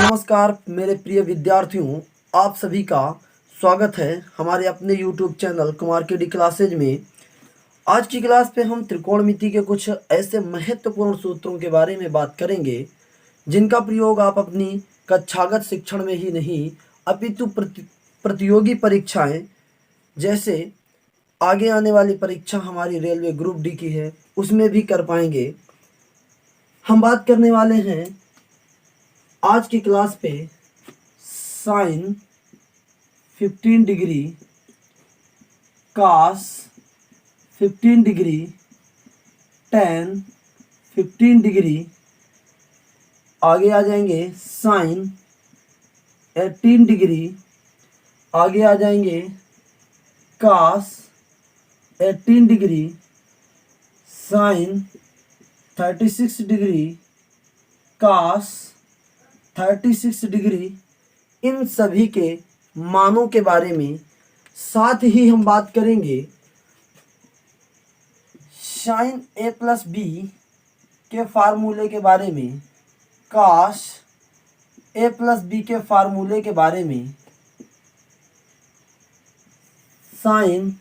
नमस्कार मेरे प्रिय विद्यार्थियों, आप सभी का स्वागत है हमारे अपने YouTube चैनल कुमार के डी क्लासेज में। आज की क्लास पे हम त्रिकोणमिति के कुछ ऐसे महत्वपूर्ण सूत्रों के बारे में बात करेंगे जिनका प्रयोग आप अपनी कक्षागत शिक्षण में ही नहीं अपितु प्रतियोगी परीक्षाएं जैसे आगे आने वाली परीक्षा हमारी रेलवे ग्रुप डी की है उसमें भी कर पाएंगे। हम बात करने वाले हैं आज की क्लास पे sine 15 degree, cos 15 degree, tan 15 degree, आगे आ जाएंगे साइन 18 डिग्री, आगे आ जाएंगे cos 18 degree, sine 36 degree, cos 36 degree, इन सभी के मानों के बारे में। साथ ही हम बात करेंगे साइन ए प्लस बी के फार्मूले के बारे में, कॉस ए प्लस बी के फार्मूले के बारे में, साइन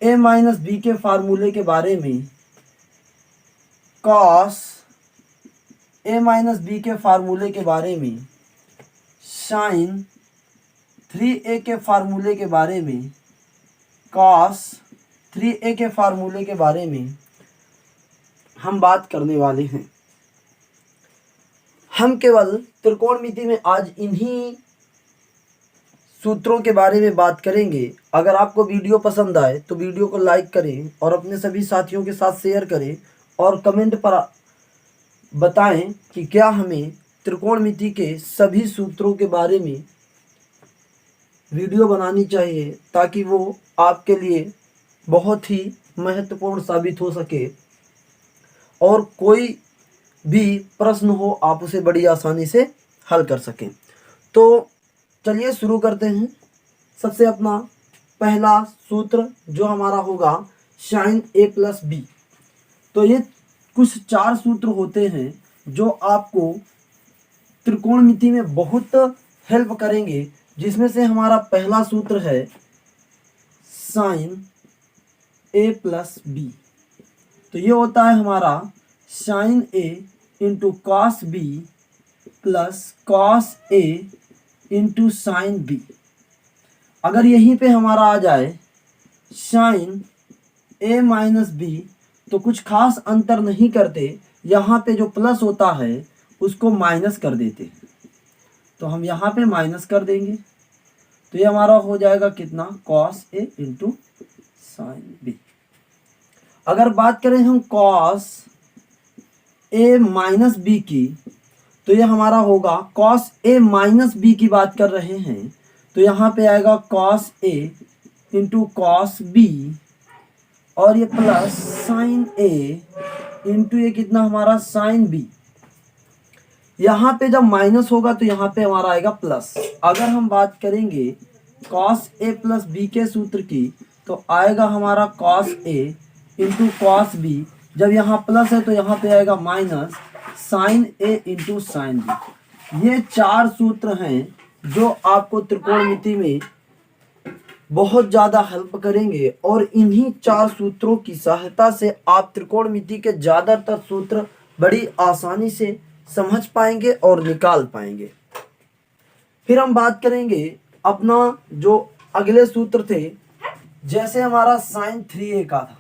ए माइनस बी के फार्मूले के बारे में, कॉस ए माइनस बी के फार्मूले के बारे में, साइन 3a के फार्मूले के बारे में, कॉस 3a के फार्मूले के बारे में हम बात करने वाले हैं। हम केवल त्रिकोणमिति में आज इन्हीं सूत्रों के बारे में बात करेंगे। अगर आपको वीडियो पसंद आए तो वीडियो को लाइक करें और अपने सभी साथियों के साथ शेयर करें और कमेंट पर बताएं कि क्या हमें त्रिकोणमिति के सभी सूत्रों के बारे में वीडियो बनानी चाहिए ताकि वो आपके लिए बहुत ही महत्वपूर्ण साबित हो सके और कोई भी प्रश्न हो आप उसे बड़ी आसानी से हल कर सकें। तो चलिए शुरू करते हैं। सबसे अपना पहला सूत्र जो हमारा होगा साइन ए प्लस बी। तो ये कुछ 4 सूत्र होते हैं जो आपको त्रिकोणमिति में बहुत हेल्प करेंगे, जिसमें से हमारा पहला सूत्र है साइन ए प्लस बी। तो ये होता है हमारा sine A into cos B plus cos A into sine B. अगर यहीं पे हमारा आ जाए साइन ए माइनस बी तो कुछ खास अंतर नहीं करते, यहाँ पे जो प्लस होता है उसको माइनस कर देते। तो हम यहाँ पे माइनस कर देंगे तो ये हमारा हो जाएगा कितना, cos A into sine B. अगर बात करें हम कॉस ए माइनस बी की तो ये हमारा होगा कॉस ए माइनस बी की बात कर रहे हैं तो यहाँ पे आएगा cos A into cos B और ये प्लस साइन ए इंटू ये कितना हमारा साइन बी। यहाँ पे जब माइनस होगा तो यहाँ पे हमारा आएगा प्लस। अगर हम बात करेंगे कॉस ए प्लस बी के सूत्र की तो आएगा हमारा cos A into cos B. जब यहाँ प्लस है तो यहाँ पे आएगा minus sign A into sine B. ये 4 सूत्र हैं जो आपको त्रिकोणमिति में बहुत ज़्यादा हेल्प करेंगे और इन्हीं 4 सूत्रों की सहायता से आप त्रिकोणमिति के ज़्यादातर सूत्र बड़ी आसानी से समझ पाएंगे और निकाल पाएंगे। फिर हम बात करेंगे अपना जो अगले सूत्र थे, जैसे हमारा साइन 3a का था।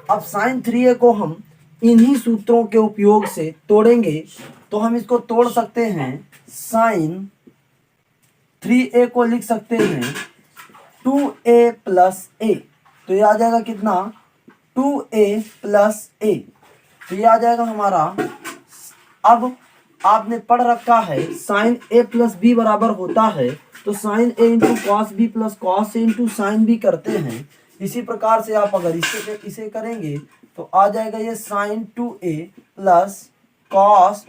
अब साइन 3a को हम इन्हीं सूत्रों के उपयोग से तोड़ेंगे। तो हम इसको तोड़ सकते हैं, साइन 3a को लिख सकते हैं 2a प्लस a। तो ये आ जाएगा कितना, 2a प्लस a। तो ये आ जाएगा हमारा, अब आपने पढ़ रखा है साइन ए प्लस बी बराबर होता है तो sine A into cos B plus cos A into sine B करते हैं। इसी प्रकार से आप अगर इसे करेंगे तो आ जाएगा ये sine 2a plus cos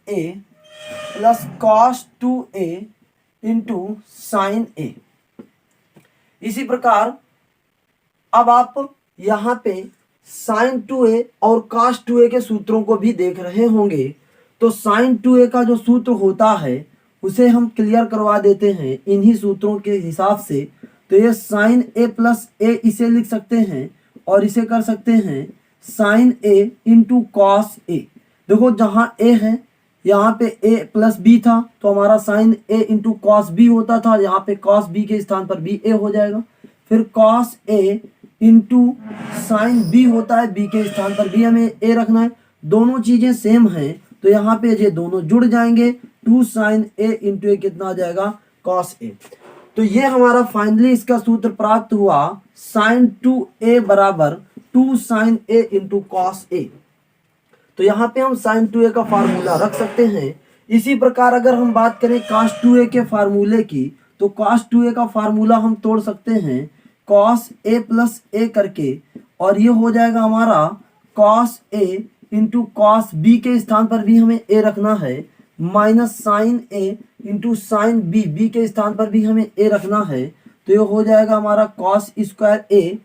A plus cos 2a into sine A. इसी प्रकार अब आप यहाँ पे साइन 2a और cos 2a के सूत्रों को भी देख रहे होंगे। तो तो साइन 2a का जो सूत्र होता है उसे हम क्लियर करवा देते हैं इन्हीं सूत्रों के हिसाब से। तो ये साइन a प्लस ए इसे लिख सकते हैं और इसे कर सकते हैं sign a into cos A. देखो जहाँ a है यहाँ पे a प्लस b था तो हमारा sine a into cos b होता था, यहाँ पे कॉस b के स्थान पर भी a हो जाएगा। फिर cos a into sine b होता है, b के स्थान पर भी हमें a रखना है। दोनों चीजें सेम हैं तो यहाँ पे ये दोनों जुड़ जाएंगे, 2 साइन a इंटू ए कितना आ जाएगा कॉस a। तो ये हमारा फाइनली इसका सूत्र प्राप्त हुआ साइन 2a बराबर 2 sine a into cos a। तो यहाँ पे हम साइन 2a का फार्मूला रख सकते हैं। इसी प्रकार अगर हम बात करें cos 2a के फार्मूले की तो cos 2a का फार्मूला हम तोड़ सकते हैं cos a प्लस a करके, और ये हो जाएगा हमारा cos a into cos b के स्थान पर भी हमें a रखना है, minus sine a into sine b के स्थान पर भी हमें a रखना है। तो ये हो जाएगा हमारा cos स्क्वायर a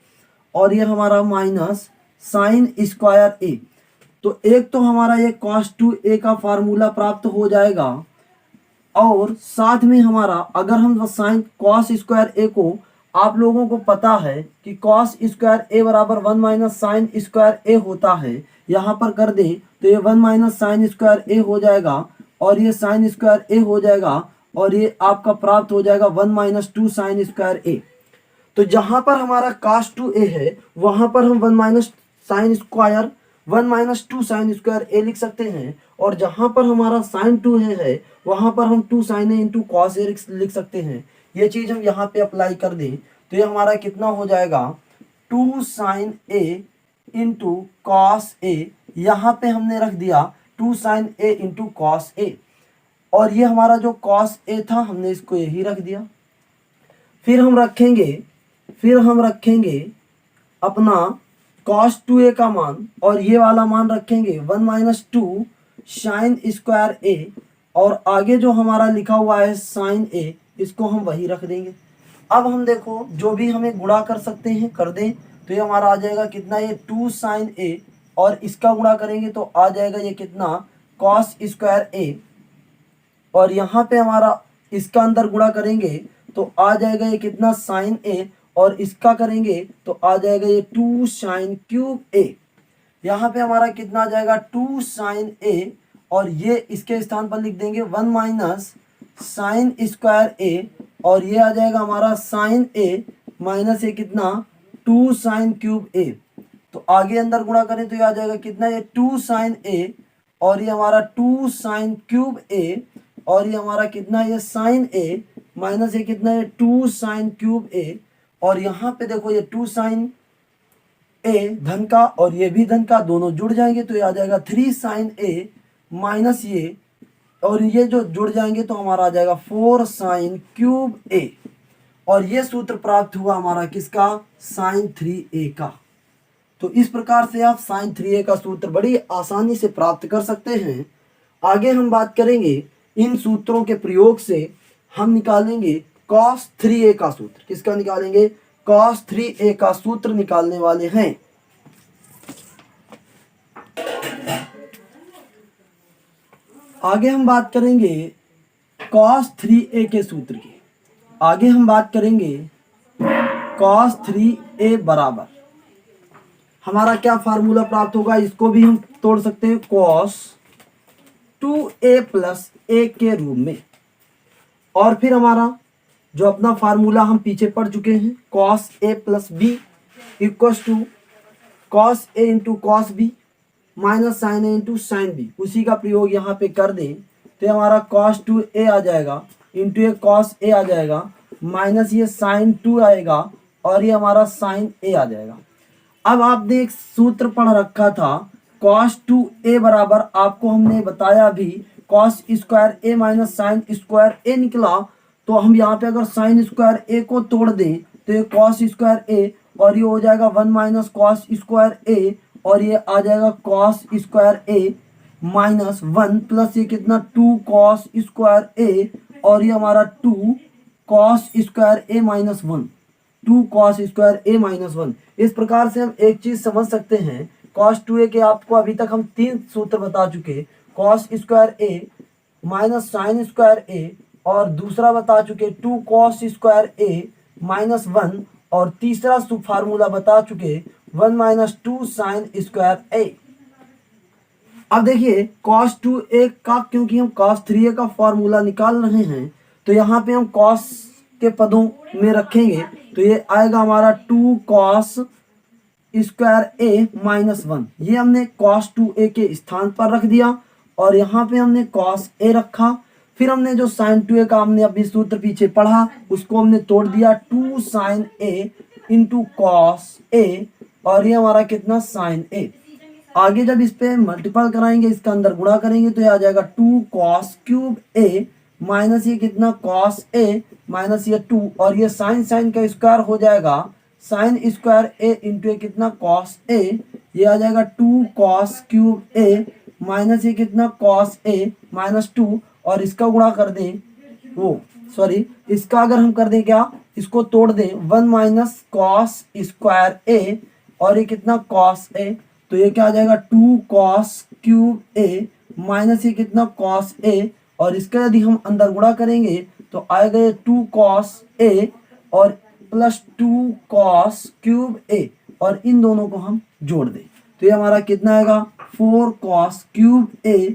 और ये हमारा माइनस साइन स्क्वायर a। तो एक तो हमारा ये cos 2a का फार्मूला प्राप्त हो जाएगा और साथ में हमारा अगर हम साइन cos स्क्वायर a को, आप लोगों को पता है कि cos स्क्वायर a बराबर 1 माइनस साइन स्क्वायर a होता है, यहाँ पर कर दें तो ये 1 माइनस साइन स्क्वायर a हो जाएगा और ये साइन स्क्वायर a हो जाएगा और ये आपका प्राप्त हो जाएगा 1 माइनस 2 साइन स्क्वायर a। तो जहाँ पर हमारा cos 2a है वहाँ पर हम 1 minus sine square 1 minus 2 sine square a लिख सकते हैं, और जहाँ पर हमारा साइन 2a है वहाँ पर हम 2 sine a into cos a लिख सकते हैं। ये चीज़ हम यहाँ पे अप्लाई कर दें तो ये हमारा कितना हो जाएगा 2 sine a into cos a। यहाँ पे हमने रख दिया 2 sine a into cos a, और ये हमारा जो कॉस a था हमने इसको यही रख दिया। फिर हम रखेंगे अपना cos 2a का मान और ये वाला मान रखेंगे 1 माइनस 2 साइन स्क्वायर a, और आगे जो हमारा लिखा हुआ है साइन a इसको हम वही रख देंगे। अब हम देखो जो भी हमें गुणा कर सकते हैं कर दें तो ये हमारा आ जाएगा कितना, ये 2 साइन a और इसका गुणा करेंगे तो आ जाएगा ये कितना cos स्क्वायर a, और यहाँ पे हमारा इसका अंदर गुणा करेंगे तो आ जाएगा ये कितना साइन a, और इसका करेंगे तो आ जाएगा ये 2 साइन क्यूब a। यहाँ पे हमारा कितना आ जाएगा 2 साइन a, और ये इसके स्थान पर लिख देंगे 1 माइनस साइन स्क्वायर a, और ये आ जाएगा हमारा साइन a माइनस ये कितना 2 साइन क्यूब a। तो आगे अंदर गुणा करें तो ये आ जाएगा कितना, ये 2 साइन a और ये हमारा 2 साइन क्यूब a, और ये हमारा कितना, ये साइन a माइनस ये कितना है 2 साइन क्यूब a, और यहाँ पे देखो ये 2 साइन a धन का और ये भी धन का दोनों जुड़ जाएंगे तो ये आ जाएगा 3 साइन a माइनस ये, और ये जो जुड़ जाएंगे तो हमारा आ जाएगा 4 साइन क्यूब a, और ये सूत्र प्राप्त हुआ हमारा किसका, साइन 3a का। तो इस प्रकार से आप साइन 3a का सूत्र बड़ी आसानी से प्राप्त कर सकते हैं। आगे हम बात करेंगे इन सूत्रों के प्रयोग से हम निकालेंगे cos 3a का सूत्र। किसका निकालेंगे, cos 3a का सूत्र निकालने वाले हैं। आगे हम बात करेंगे cos 3a के सूत्र की। आगे हम बात करेंगे cos 3a बराबर हमारा क्या फार्मूला प्राप्त होगा, इसको भी हम तोड़ सकते हैं cos 2a प्लस a के रूप में, और फिर हमारा जो अपना फार्मूला हम पीछे पढ़ चुके हैं cos a plus b equals to cos a into cos b minus sine a into sine b, उसी का प्रयोग यहाँ पे कर दें तो हमारा cos 2a आ जाएगा इंटू ये cos a आ जाएगा माइनस ये साइन 2 आएगा और ये हमारा साइन a आ जाएगा। अब आपने एक सूत्र पढ़ रखा था cos 2a बराबर, आपको हमने बताया भी cos square a minus sine square a निकला, तो हम यहाँ पे अगर साइन स्क्वायर a को तोड़ दें तो ये cos स्क्वायर a और ये हो जाएगा 1 माइनस cos स्क्वायर a, और ये आ जाएगा cos square a minus 1 plus ये कितना 2 cos स्क्वायर a, और ये हमारा 2 cos square a minus 1, 2 cos square a minus 1। इस प्रकार से हम एक चीज समझ सकते हैं cos 2a के आपको अभी तक हम 3 सूत्र बता चुके, कॉस स्क्वायर ए माइनस साइन स्क्वायर ए, और दूसरा बता चुके 2 कॉस स्क्वायर ए माइनस 1, और तीसरा फार्मूला बता चुके 1 माइनस 2 साइन स्क्वायर ए। अब देखिए cos 2a का, क्योंकि हम cos 3a का फॉर्मूला निकाल रहे हैं तो यहाँ पे हम cos के पदों में रखेंगे, तो ये आएगा हमारा 2 cos स्क्वायर a माइनस 1। ये हमने cos 2a के स्थान पर रख दिया, और यहाँ पे हमने cos a रखा। फिर हमने जो sin 2a का हमने अभी सूत्र पीछे पढ़ा उसको हमने तोड़ दिया, 2 sin a into cos a, और ये हमारा कितना sin a। आगे जब इस पे मल्टीपल कराएंगे, इसका अंदर गुणा करेंगे, तो ये आ जाएगा 2 cos क्यूब a माइनस ये कितना cos a माइनस ये 2, और ये साइन का स्क्वायर हो जाएगा साइन स्क्वायर a इंटू ये कितना cos a, ये आ जाएगा 2 cos क्यूब a माइनस ये कितना cos a माइनस 2, और इसका गुणा कर दें, इसका अगर हम कर दें क्या, इसको तोड़ दें 1 माइनस cos स्क्वायर a, और ये कितना cos a, तो ये क्या आ जाएगा 2 cos क्यूब a माइनस ये कितना cos a, और इसका यदि हम अंदर गुणा करेंगे तो आएगा ये 2 cos a और प्लस 2 cos क्यूब a, और इन दोनों को हम जोड़ दें तो ये हमारा कितना आएगा 4 cos cube a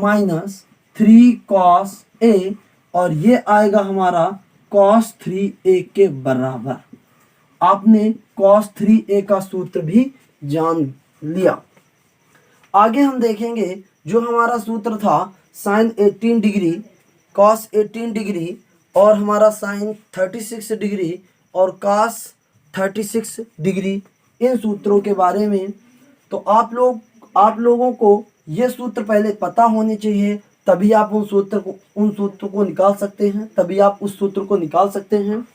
minus 3 cos a, और ये आएगा हमारा cos 3a के बराबर। आपने cos 3a का सूत्र भी जान लिया। आगे हम देखेंगे जो हमारा सूत्र था साइन 18 डिग्री cos 18 डिग्री और हमारा साइन 36 डिग्री और cos 36 डिग्री, इन सूत्रों के बारे में तो आप लोगों को ये सूत्र पहले पता होने चाहिए, तभी आप उन सूत्र को निकाल सकते हैं, तभी आप उस सूत्र को निकाल सकते हैं।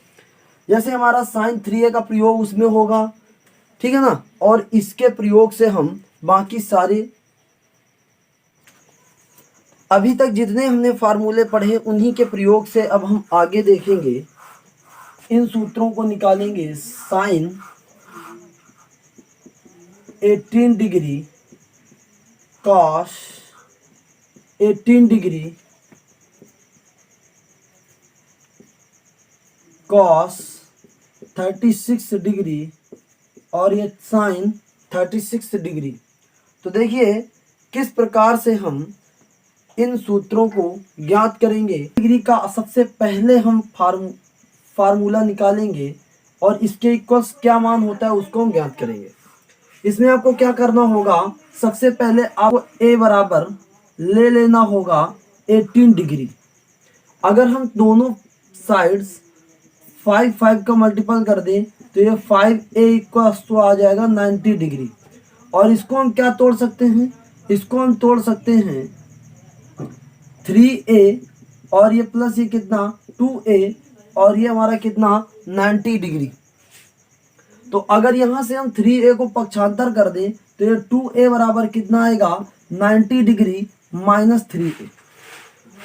जैसे हमारा साइन 3a का प्रयोग उसमें होगा, ठीक है ना, और इसके प्रयोग से हम बाकी सारे अभी तक जितने हमने फार्मूले पढ़े उन्हीं के प्रयोग से अब हम आगे देखेंगे, इन सूत्रों को निकालेंगे। Sine 18 degree cos 18 degree cos 36 degree और ये साइन 36 डिग्री। तो देखिए किस प्रकार से हम इन सूत्रों को ज्ञात करेंगे। डिग्री का सबसे पहले हम फार्मूला निकालेंगे और इसके इक्वल्स क्या मान होता है उसको हम ज्ञात करेंगे। इसमें आपको क्या करना होगा, सबसे पहले आपको a बराबर ले लेना होगा 18 डिग्री। अगर हम दोनों साइड्स 5 का मल्टीपल कर दें तो ये 5a इक्वल्स तो आ जाएगा 90 डिग्री, और इसको हम क्या तोड़ सकते हैं, इसको हम तोड़ सकते हैं 3a और ये प्लस ये कितना 2a और ये हमारा कितना 90 डिग्री। तो अगर यहाँ से हम 3a को पक्षांतर कर दें तो ये 2a बराबर कितना आएगा 90 डिग्री माइनस 3a।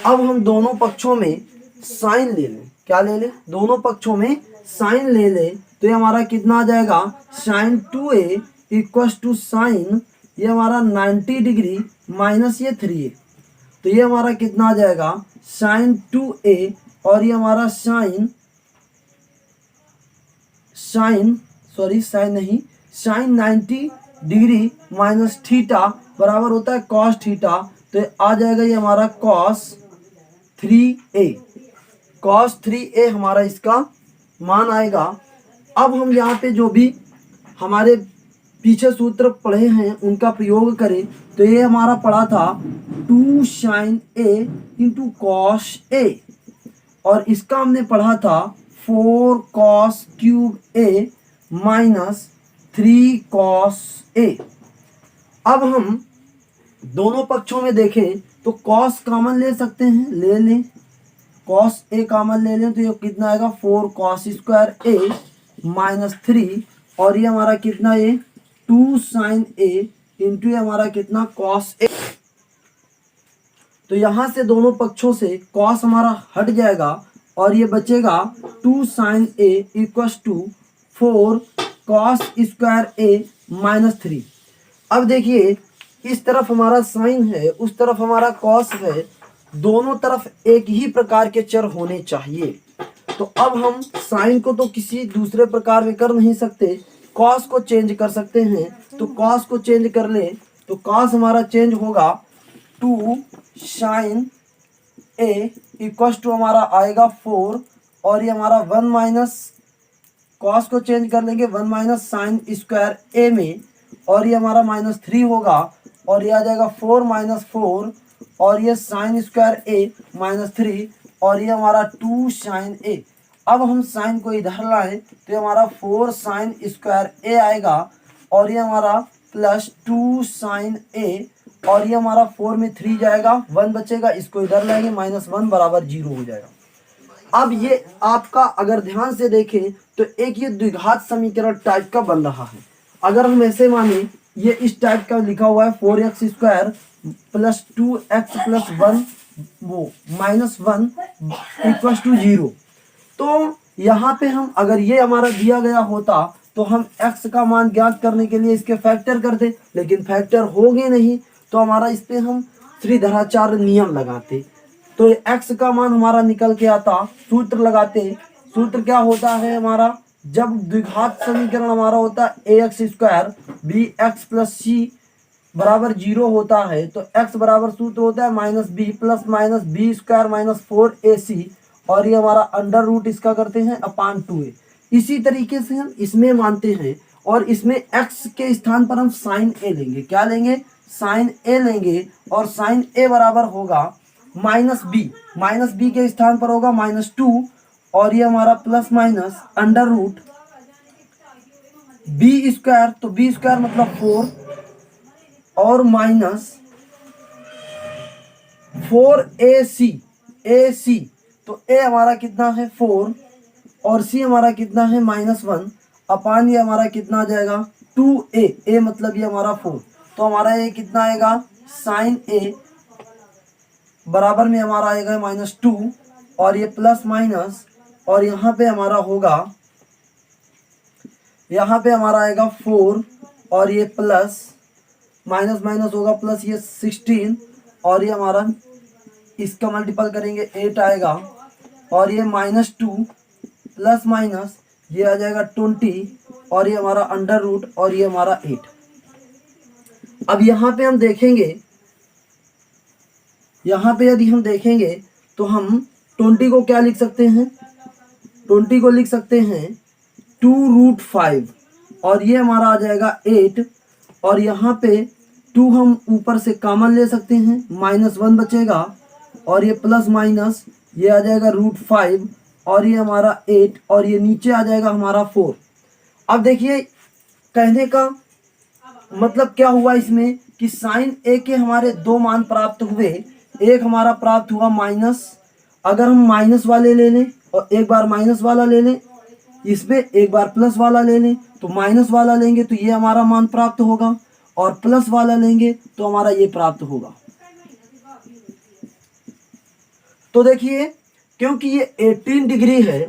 अब हम दोनों पक्षों में साइन ले लें, क्या ले लें, दोनों पक्षों में साइन ले लें तो ये हमारा कितना आ जाएगा sign 2a equals to sign ये हमारा 90 डिग्री माइनस ये 3a, तो ये हमारा कितना आ जाएगा साइन 2a और ये हमारा sine sine 90 degree minus theta बराबर होता है कॉस थीटा, तो आ जाएगा ये हमारा कॉस 3a हमारा इसका मान आएगा। अब हम यहाँ पे जो भी हमारे पीछे सूत्र पढ़े हैं उनका प्रयोग करें तो ये हमारा पढ़ा था 2 sine a into cos a, और इसका हमने पढ़ा था 4 cos cube a minus 3 cos a। अब हम दोनों पक्षों में देखें तो cos कॉमन ले सकते हैं, ले लें, cos a कॉमन ले लें तो ये कितना आएगा 4 cos स्क्वायर a माइनस 3, और ये हमारा कितना ये 2 साइन a इंटू ये हमारा कितना cos a। तो यहाँ से दोनों पक्षों से cos हमारा हट जाएगा और ये बचेगा 2 sine a equals to 4 cos square a minus 3। अब देखिए इस तरफ हमारा साइन है, उस तरफ हमारा कॉस है, दोनों तरफ एक ही प्रकार के चर होने चाहिए। तो अब हम साइन को तो किसी दूसरे प्रकार में कर नहीं सकते, कॉस को चेंज कर सकते हैं। तो कॉस को चेंज कर ले तो कॉस हमारा चेंज होगा 2 साइन ए इक्वल टू हमारा आएगा 4, और ये हमारा 1 माइनस कॉस को चेंज कर लेंगे 1 माइनस साइन स्क्वायर ए में, और ये हमारा -3 होगा, और ये आ जाएगा 4 माइनस 4, और ये साइन स्क्वायर ए -3, और ये हमारा 2 साइन ए। अब हम साइन को इधर लाएं तो ये हमारा 4 साइन स्क्वायर ए आएगा, और ये हमारा प्लस 2 साइन ए, और ये हमारा 4 में 3 जाएगा, 1 बचेगा, इसको इधर लाएंगे -1 बराबर 0 हो जाएगा। अब ये आपका अगर ध्यान से देखें तो एक ये द्विघात समीकरण टाइप का बन रहा है। अगर हम ऐसे माने ये इस टाइप का लिखा हुआ है 4x square plus 2x plus 1 वो -1 इक्वल टू 0। तो यहाँ पे हम अगर ये हमारा दिया गया होता तो हम x का मान ज्ञात करने के लिए इसके फैक्टर करते, लेकिन फैक्टर होंगे नहीं, तो हमारा इस पे हम त्रिधराचार्य नियम लगाते, तो x का मान हमारा निकल के आता। सूत्र लगाते, सूत्र क्या होता है हमारा, जब द्विघात समीकरण हमारा होता है ax square B X plus C बराबर 0 होता है, तो x बराबर सूत्र होता है -b plus -b square -4ac, और ये हमारा अंडर रूट इसका करते हैं अपान 2a। इसी तरीके से हम इसमें मानते हैं, और इसमें x के स्थान पर हम साइन a लेंगे। क्या लेंगे? साइन a लेंगे, और साइन a बराबर होगा -b के स्थान पर होगा -2, और ये हमारा plus minus under root b square, तो b स्क्वायर मतलब 4, और माइनस 4ac, तो a हमारा कितना है 4, और c हमारा कितना है -1, अपान ये हमारा कितना आ जाएगा 2a, a मतलब ये हमारा 4, तो हमारा ये कितना आएगा साइन a बराबर में हमारा आएगा -2, और ये प्लस माइनस, और यहाँ पे हमारा होगा, यहाँ पे हमारा आएगा 4, और ये प्लस माइनस माइनस होगा प्लस, ये 16, और ये हमारा इसका मल्टीपल करेंगे 8 आएगा, और ये -2 प्लस माइनस ये आ जाएगा 20, और ये हमारा अंडर रूट, और ये हमारा 8। अब यहाँ पे हम देखेंगे, यहाँ पे यदि हम देखेंगे तो हम 20 को क्या लिख सकते हैं, 20 को लिख सकते हैं 2√5, और ये हमारा आ जाएगा 8, और यहाँ पे 2 हम ऊपर से कॉमन ले सकते हैं, -1 बचेगा, और ये प्लस माइनस ये आ जाएगा √5, और ये हमारा 8, और ये नीचे आ जाएगा हमारा 4। अब देखिए कहने का मतलब क्या हुआ इसमें कि साइन ए के हमारे 2 मान प्राप्त हुए, एक हमारा प्राप्त हुआ माइनस, अगर हम माइनस वाले ले लें और एक बार माइनस वाला ले लें, इसमें एक बार प्लस वाला ले लें, तो माइनस वाला लेंगे तो ये हमारा मान प्राप्त होगा, और प्लस वाला लेंगे तो हमारा ये प्राप्त होगा। तो देखिए क्योंकि ये 18 डिग्री है,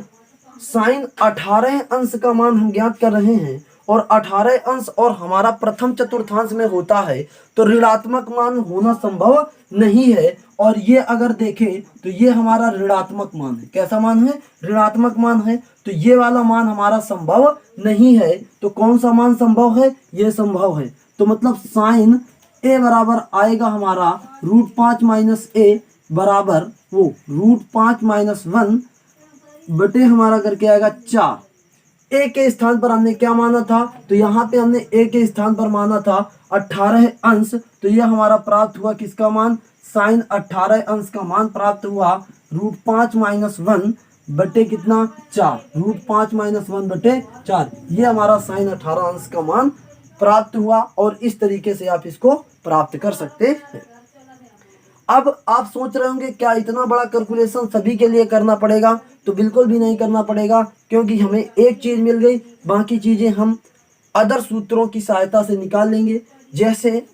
साइन 18 अंश का मान हम ज्ञात कर रहे हैं, और 18 अंश और हमारा प्रथम चतुर्थांश में होता है, तो ऋणात्मक मान होना संभव नहीं है। और ये अगर देखें तो ये हमारा ऋणात्मक मान है। कैसा मान है? ऋणात्मक मान है। तो ये वाला मान हमारा संभव नहीं है। तो कौन सा मान संभव है? ये संभव है। तो मतलब साइन ए बराबर आएगा हमारा √5 माइनस ए बराबर वो √5 - 1 बटे हमारा करके आएगा 4। ए के स्थान पर हमने क्या माना था? तो यहाँ पे हमने ए के स्थान पर माना था 18 अंश। तो यह हमारा प्राप्त हुआ किसका मान? साइन 18 अंश का मान प्राप्त हुआ √5 - 1 बटे कितना? 4। √5 - 1 बटे 4, ये हमारा साइन 18 अंश का मान प्राप्त हुआ। और इस तरीके से आप इसको प्राप्त कर सकते हैं। अब आप सोच रहे होंगे क्या इतना बड़ा कैलकुलेशन सभी के लिए करना पड़ेगा? तो बिल्कुल भी नहीं करना पड़ेगा, क्योंकि हमें एक चीज मिल गई, बाकी चीजें हम अदर सूत्रों की सहायता से निकाल लेंगे। जैसे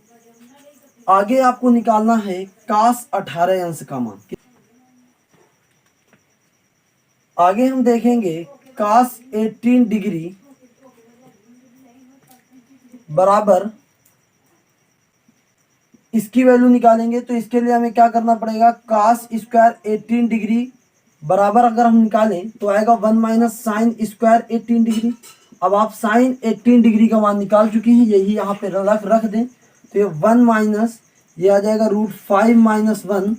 आगे आपको निकालना है कास 18 अंश का मान। आगे हम देखेंगे कास 18 डिग्री बराबर इसकी वैल्यू निकालेंगे तो इसके लिए हमें क्या करना पड़ेगा, cos स्क्वायर 18 डिग्री बराबर अगर हम निकालें तो आएगा 1 माइनस साइन स्क्वायर 18 डिग्री। अब आप साइन 18 डिग्री का मान निकाल चुके हैं, यही यहाँ पे रख दें तो ये 1 माइनस ये आ जाएगा √5 माइनस 1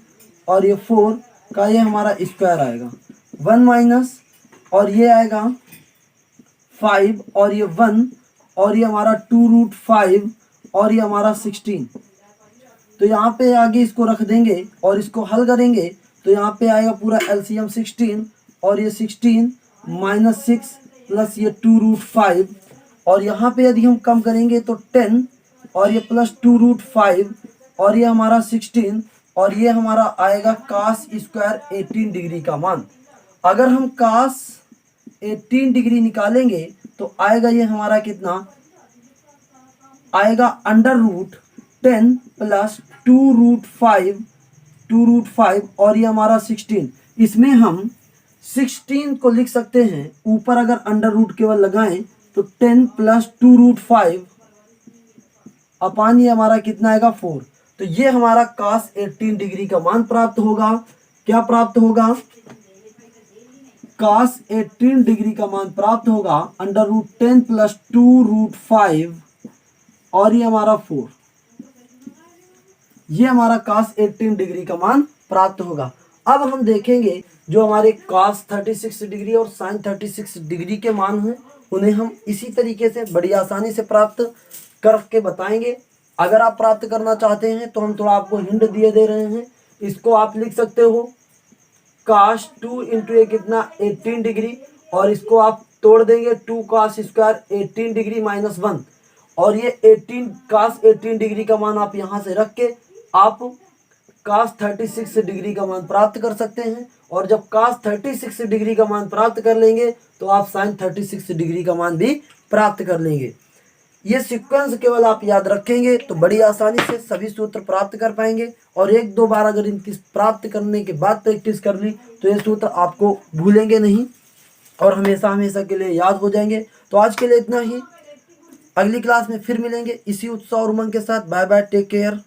और ये 4 का ये हमारा स्क्वायर आएगा 1 माइनस और ये आएगा 5 और ये 1 और ये हमारा 2√5 और ये हमारा 16। तो यहाँ पे आगे इसको रख देंगे और इसको हल करेंगे तो यहाँ पे आएगा पूरा एलसीएम 16 और ये 16 माइनस 6 प्लस ये 2√5 और यहाँ पे यदि हम कम करेंगे तो 10 और ये प्लस 2√5 और ये हमारा 16 और ये हमारा आएगा cos स्क्वायर 18 डिग्री का मान। अगर हम cos 18 डिग्री निकालेंगे तो आएगा ये हमारा कितना आएगा √10 प्लस 2√5 और ये हमारा 16। इसमें हम 16 को लिख सकते हैं, ऊपर अगर अंडर रूट केवल लगाएं तो 10 प्लस 2√5 अपान ये हमारा कितना आएगा 4। तो ये हमारा cos 18 डिग्री का मान प्राप्त होगा। क्या प्राप्त होगा, cos 18 डिग्री का मान प्राप्त होगा √10 प्लस 2√5 और ये हमारा 4, ये हमारा cos 18 डिग्री का मान प्राप्त होगा। अब हम देखेंगे जो हमारे cos 36 डिग्री और sin 36 डिग्री के मान हैं उन्हें हम इसी तरीके से बड़ी आसानी से प्राप्त करके बताएंगे। अगर आप प्राप्त करना चाहते हैं तो हम थोड़ा आपको हिंट दिए दे रहे हैं। इसको आप लिख सकते हो cos 2 इंटू ये कितना 18 डिग्री और इसको आप तोड़ देंगे 2 cos स्क्वायर 18 डिग्री माइनस 1 और ये 18 cos 18 डिग्री का मान आप यहाँ से रख के आप cos 36 डिग्री का मान प्राप्त कर सकते हैं। और जब cos 36 डिग्री का मान प्राप्त कर लेंगे तो आप sin 36 डिग्री का मान भी प्राप्त कर लेंगे। ये सीक्वेंस केवल आप याद रखेंगे तो बड़ी आसानी से सभी सूत्र प्राप्त कर पाएंगे और एक दो बार अगर इनकी प्राप्त करने के बाद प्रैक्टिस कर ली तो ये सूत्र आपको भूलेंगे नहीं और हमेशा हमेशा के लिए याद हो जाएंगे। तो आज के लिए इतना ही, अगली क्लास में फिर मिलेंगे इसी उत्साह और उमंग के साथ। Bye bye, take care.